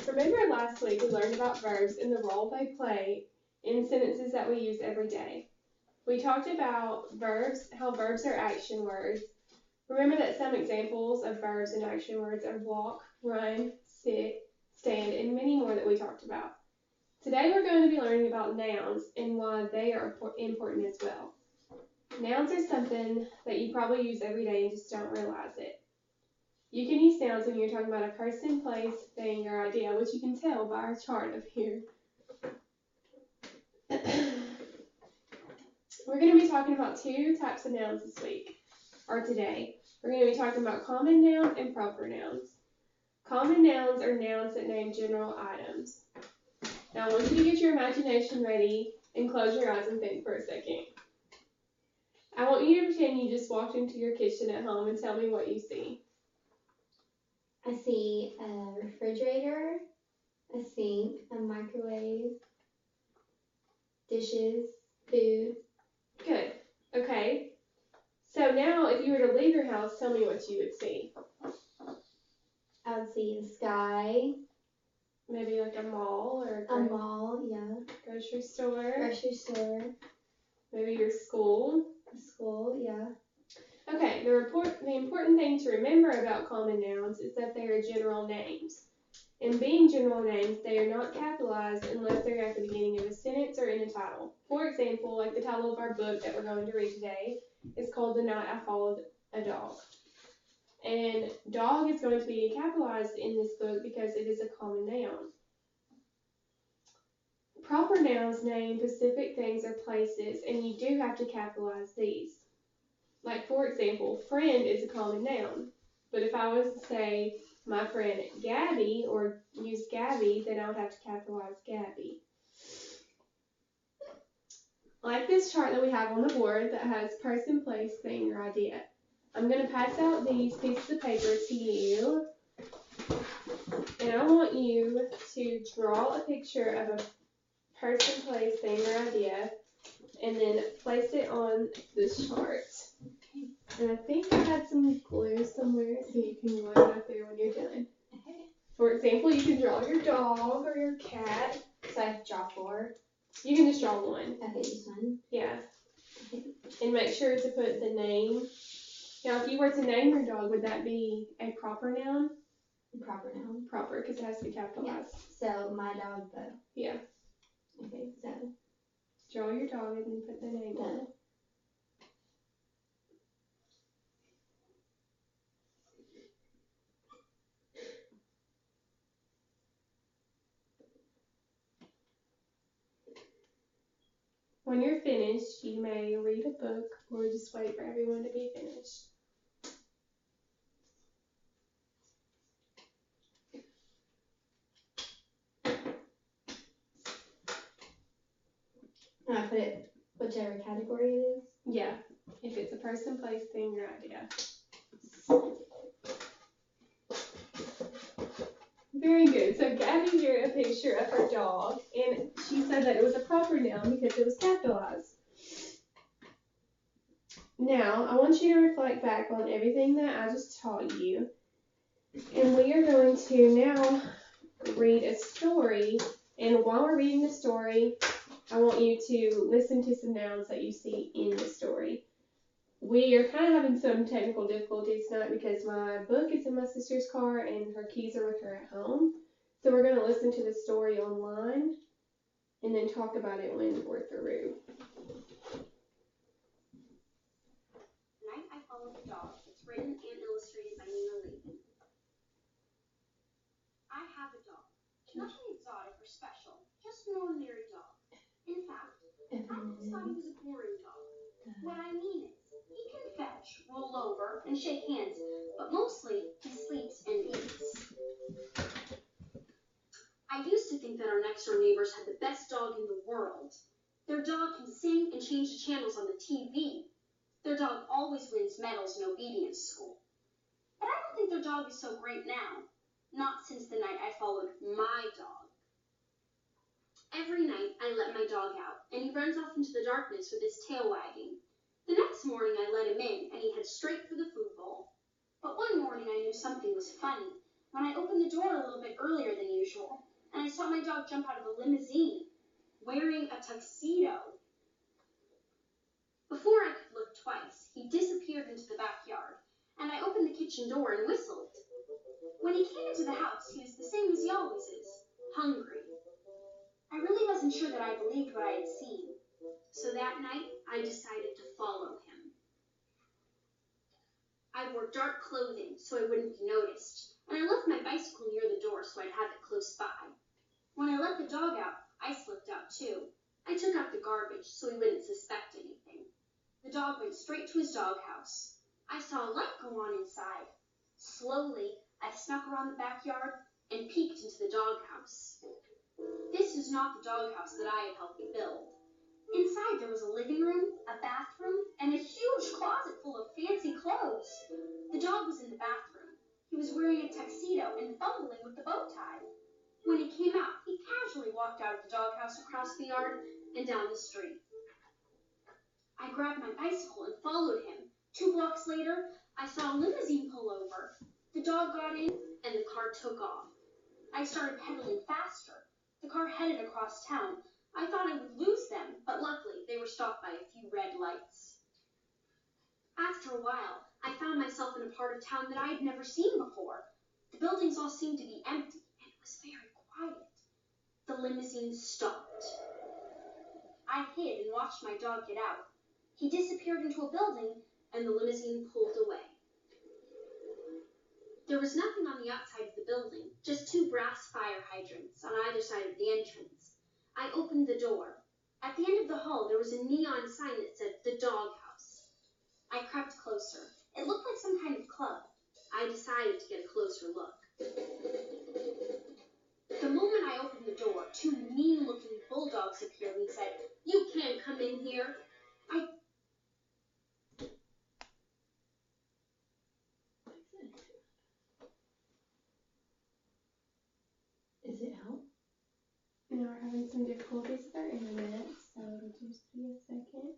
Remember last week we learned about verbs and the role they play in sentences that we use every day. We talked about verbs, how verbs are action words. Remember that some examples of verbs and action words are walk, run, sit, stand, and many more that we talked about. Today we're going to be learning about nouns and why they are important as well. Nouns are something that you probably use every day and just don't realize it. You can use nouns when you're talking about a person, place, thing, or idea, which you can tell by our chart up here. We're going to be talking about two types of nouns this week, or today. We're going to be talking about common nouns and proper nouns. Common nouns are nouns that name general items. Now I want you to get your imagination ready and close your eyes and think for a second. I want you to pretend you just walked into your kitchen at home and tell me what you see. I see a refrigerator, a sink, a microwave, dishes, food. Good. Okay. So now if you were to leave your house, tell me what you would see. I would see the sky. Maybe like a mall or a mall, yeah. Grocery store. Grocery store. Maybe your school. A school, yeah. Okay, the important thing to remember about common nouns is that they are general names. In being general names, they are not capitalized unless they're at the beginning of a sentence or in a title. For example, like the title of our book that we're going to read today is called The Night I Followed a Dog. And dog is going to be capitalized in this book because it is a common noun. Proper nouns name specific things or places, and you do have to capitalize these. Like, for example, friend is a common noun. But if I was to say my friend Gabby or use Gabby, then I would have to capitalize Gabby. Like this chart that we have on the board that has person, place, thing, or idea. I'm going to pass out these pieces of paper to you. And I want you to draw a picture of a person, place, thing, or idea, and then place it on this chart. And I think I had some glue somewhere so you can glue it up there when you're done. Okay. For example, you can draw your dog or your cat. So I have to draw 4. You can just draw one. Okay, just one. Yeah. Okay. And make sure to put the name. Now, if you were to name your dog, would that be a proper noun? Proper noun. Proper, because it has to be capitalized. Yeah. So my dog, Bo. Yeah. Okay, so draw your dog and then put the name on it. When you're finished, you may read a book or just wait for everyone to be finished. and I put it whichever category it is. Yeah, if it's a person, place, thing, or idea. Very good. So Gabby drew a picture of her dog, and she said that it was a proper noun because it was capitalized. Now, I want you to reflect back on everything that I just taught you, and we are going to now read a story, and while we're reading the story, I want you to listen to some nouns that you see in the story. We are kind of having some technical difficulties tonight because my book is in my sister's car and her keys are with her at home. So we're going to listen to the story online and then talk about it when we're through. The Night I Followed the Dog. It's written and illustrated by Nina Lee. I have a dog. Nothing exotic or special, just an ordinary dog. In fact, I always thought he was a boring dog. What I mean is, he can fetch, roll over, and shake hands, but mostly he sleeps and eats. I used to think that our next-door neighbors had the best dog in the world. Their dog can sing and change the channels on the TV. Their dog always wins medals in obedience school. But I don't think their dog is so great now. Not since the night I followed my dog. Every night I let my dog out, and he runs off into the darkness with his tail wagging. The next morning I let him in, and he heads straight for the food bowl. But one morning morning I knew something was funny when I opened the door a little bit earlier than usual, and I saw my dog jump out of a limousine wearing a tuxedo. Before I could look twice, he disappeared into the backyard, and I opened the kitchen door and whistled. When he came into the house, he was the same as he always is, hungry. I really wasn't sure that I believed what I had seen, so that night I decided to follow him. I wore dark clothing so I wouldn't be noticed, and I left my bicycle near the door so I'd have it close by. When I let the dog out, I slipped out too. I took out the garbage so he wouldn't suspect anything. The dog went straight to his doghouse. I saw a light go on inside. Slowly, I snuck around the backyard and peeked into the doghouse. This is not the doghouse that I had helped build. Inside there was a living room, a bathroom, and a huge closet full of fancy clothes. The dog was in the bathroom. He was wearing a tuxedo and fumbling with the bow tie. When he came out, he casually walked out of the doghouse across the yard and down the street. I grabbed my bicycle and followed him. 2 blocks later, I saw a limousine pull over. The dog got in and the car took off. I started pedaling faster. The car headed across town. I thought I would lose them, but luckily they were stopped by a few red lights. After a while, I found myself in a part of town that I had never seen before. The buildings all seemed to be empty, and it was very quiet. The limousine stopped. I hid and watched my dog get out. He disappeared into a building, and the limousine pulled away. There was nothing on the outside of the building, just 2 brass fire hydrants on either side of the entrance. I opened the door. At the end of the hall, there was a neon sign that said, "The Doghouse." I crept closer. It looked like some kind of club. I decided to get a closer look. The moment I opened the door, 2 mean-looking bulldogs appeared and said, "You can't come in here." Is it out? No, we're having some difficulties with our internet, so it'll just be a second.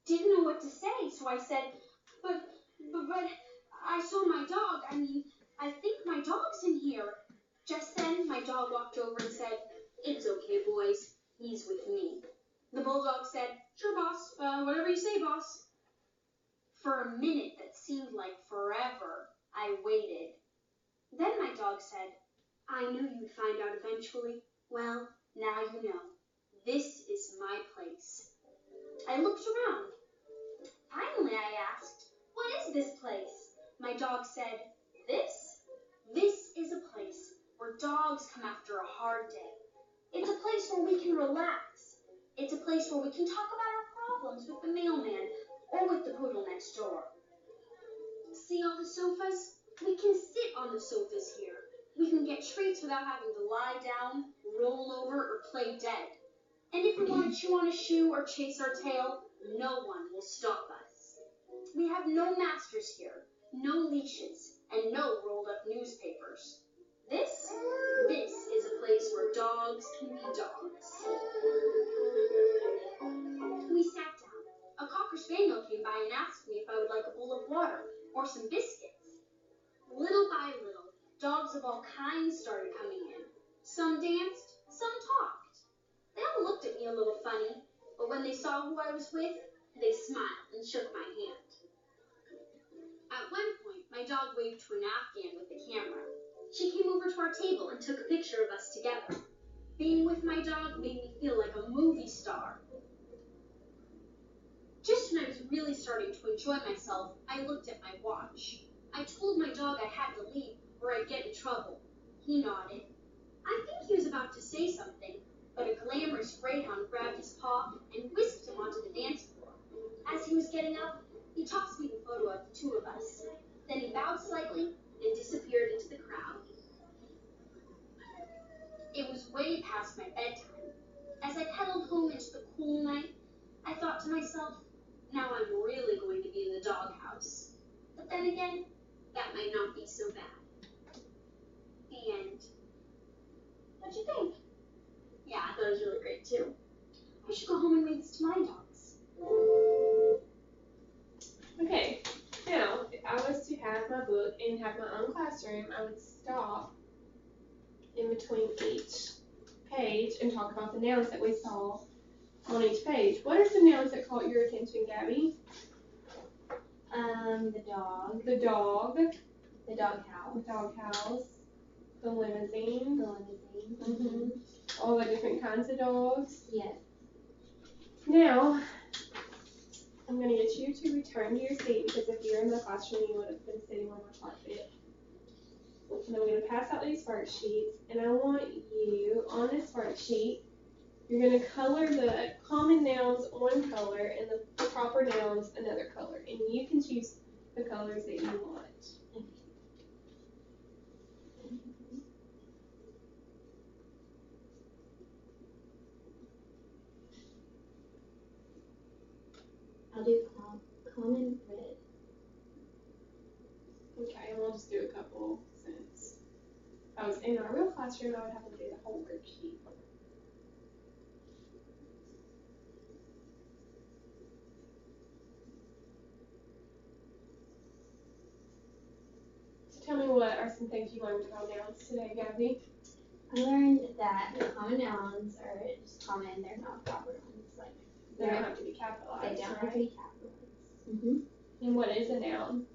Didn't know what to say, so I said, but I saw my dog. I think my dog's in here." Just then, my dog walked over and said, "It's okay, boys. He's with me." The bulldog said, "Sure, boss. Whatever you say, boss." For a minute that seemed like forever, I waited. Then my dog said, "I knew you'd find out eventually. Well, now you know. This is my place." I looked around. Finally, I asked, "What is this place?" My dog said, This is a place where dogs come after a hard day. It's a place where we can relax. It's a place where we can talk about our problems with the mailman or with the poodle next door. See all the sofas? We can sit on the sofas here. We can get treats without having to lie down, roll over, or play dead. And if we want to chew on a shoe or chase our tail, no one will stop us. We have no masters here, no leashes, and no rolled up newspapers. This is a place where dogs can be dogs. We sat down. A cocker spaniel came by and asked me if I would like a bowl of water or some biscuits. Little by little, dogs of all kinds started coming in. Some danced, some talked. They all looked at me a little funny, but when they saw who I was with, they smiled and shook my hand. At one point, my dog waved to an Afghan with the camera. She came over to our table and took a picture of us together. Being with my dog made me feel like a movie star. Just when I was really starting to enjoy myself, I looked at my watch. I told my dog I had to leave or I'd get in trouble. He nodded. I think he was about to say something, but a glamorous greyhound grabbed his paw and whisked him onto the dance floor. As he was getting up, he tossed me the photo of the 2 of us. Then he bowed slightly and disappeared into the crowd. It was way past my bedtime. As I pedaled home into the cool night, I thought to myself, now I'm really going to be in the doghouse. But then again, that might not be so bad. The end. What'd you think? Yeah, too. I should go home and read this to my dogs. Okay, now, if I was to have my book and have my own classroom, I would stop in between each page and talk about the nouns that we saw on each page. What are some nouns that caught your attention, Gabby? The dog. The dog. The doghouse. The doghouse. The limousine. The limousine. Mm-hmm. All the different kinds of dogs. Yes. Now, I'm going to get you to return to your seat because if you're in the classroom, you would have been sitting on my carpet. And I'm going to pass out these worksheets, and I want you, on this worksheet, you're going to color the common nouns one color and the proper nouns another color. And you can choose the colors that you want. I'll do common red. Okay, and we'll just do a couple since if I was in our real classroom, I would have to do the whole worksheet. So tell me what are some things you learned about nouns today, Gabby? I learned that the common nouns are just common, they're not proper ones. Like, They don't have to be capitalized, they don't right? have to be capitalized. Mm-hmm. And what is a noun?